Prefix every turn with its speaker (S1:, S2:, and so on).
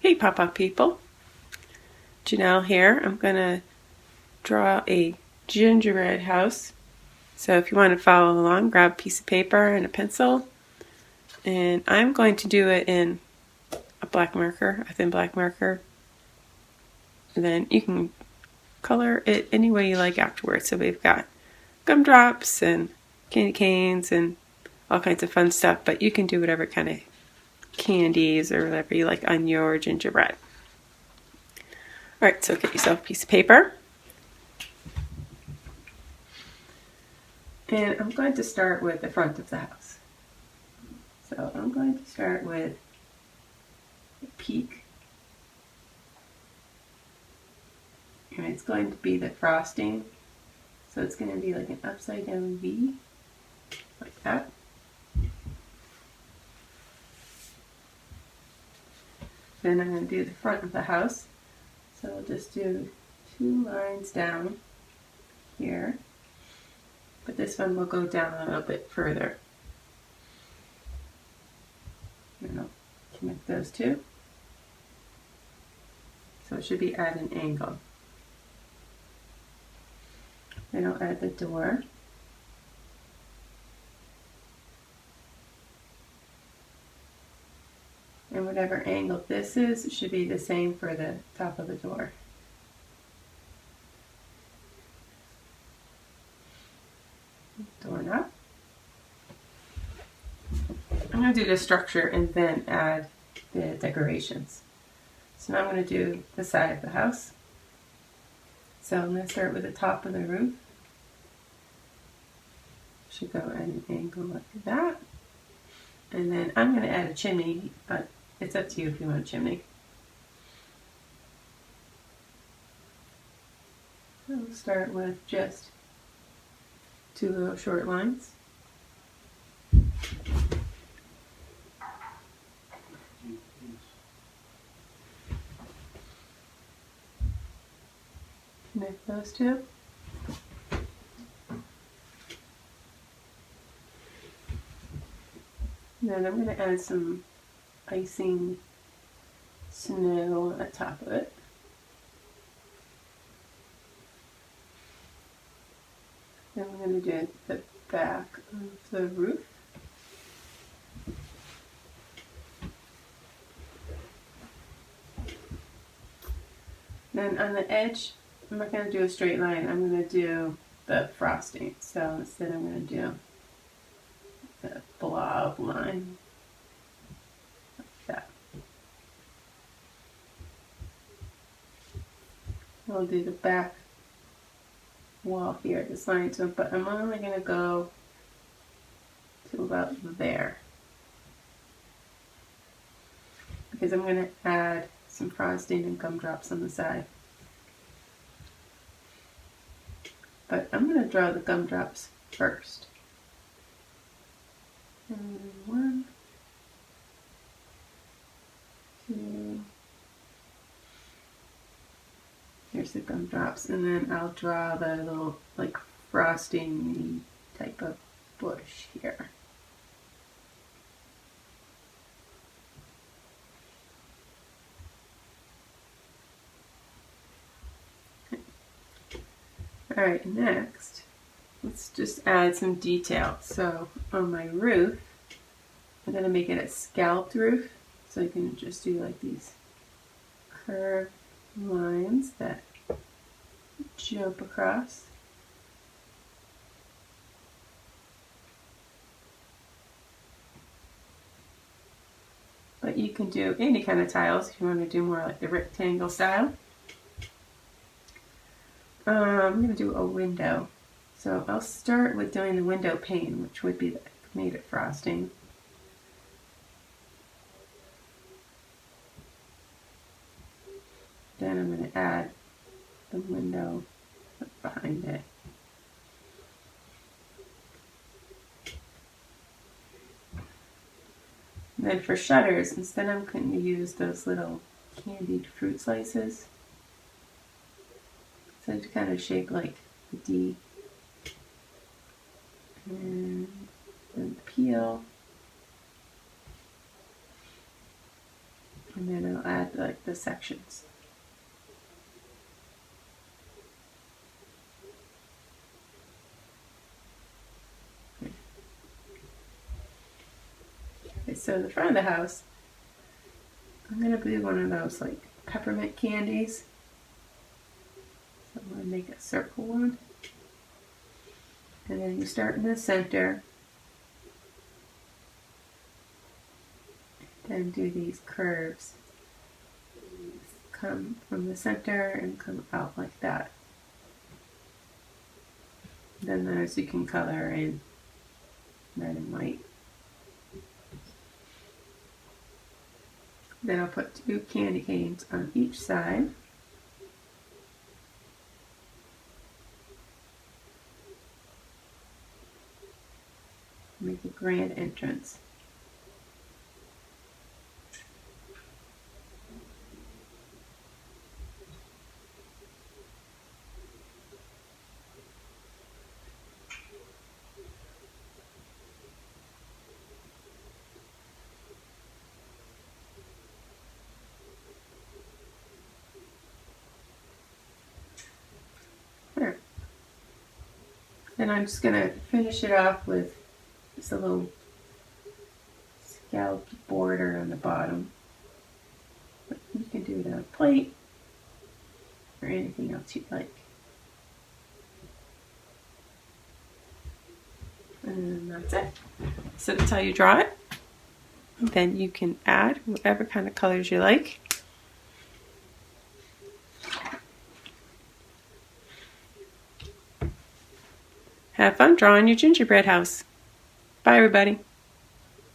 S1: Hey Pop-Up people, Janelle here. I'm going to draw a gingerbread house. So if you want to follow along, grab a piece of paper and a pencil. And I'm going to do it in a black marker, a thin black marker. And then you can color it any way you like afterwards. So we've got gumdrops and candy canes and all kinds of fun stuff, but you can do whatever kind of candies or whatever you like on your gingerbread. Alright, so get yourself a piece of paper. And I'm going to start with the front of the house. So I'm going to start with a peak. And it's going to be the frosting. So it's going to be like an upside down V, like that. Then I'm going to do the front of the house. So I'll just do 2 lines down here. But this one will go down a little bit further. And I'll connect those two. So it should be at an angle. Then I'll add the door. And whatever angle this is, it should be the same for the top of the door. Doorknob. I'm going to do the structure and then add the decorations. So now I'm going to do the side of the house. So I'm going to start with the top of the roof. Should go at an angle like that. And then I'm going to add a chimney, but it's up to you if you want a chimney. I'll start with just 2 little short lines. Connect those two. Then I'm going to add some icing snow on the top of it. Then we're going to do the back of the roof. Then on the edge, I'm not going to do a straight line. I'm going to do the frosting. So instead I'm going to do the blob line. Like that. I'll do the back wall here, this line to it, but I'm only going to go to about there. Because I'm going to add some frosting and gumdrops on the side. But I'm going to draw the gumdrops first. And 1, 2. Here's the gumdrops, and then I'll draw the little like frosting type of bush here. Alright, next, let's just add some detail. So on my roof, I'm going to make it a scalloped roof. So you can just do like these curved lines that jump across. But you can do any kind of tiles if you want to do more like the rectangle style. I'm going to do a window. So I'll start with doing the window pane, which would be the made of frosting. Then I'm going to add the window behind it. And then for shutters, instead I'm going to use those little candied fruit slices. So to kind of shape like a D. And then peel. And then I'll add like the sections. Okay, so the front of the house, I'm going to do one of those like peppermint candies. So I'm going to make a circle one. And then you start in the center. Then do these curves. Come from the center and come out like that. Then those you can color in red and white. Then I'll put 2 candy canes on each side. Make a grand entrance. There. Then I'm just going to finish it off with just a little scalloped border on the bottom. But you can do it on a plate or anything else you'd like. And that's it. So that's how you draw it. Then you can add whatever kind of colors you like. Have fun drawing your gingerbread house. Bye, everybody.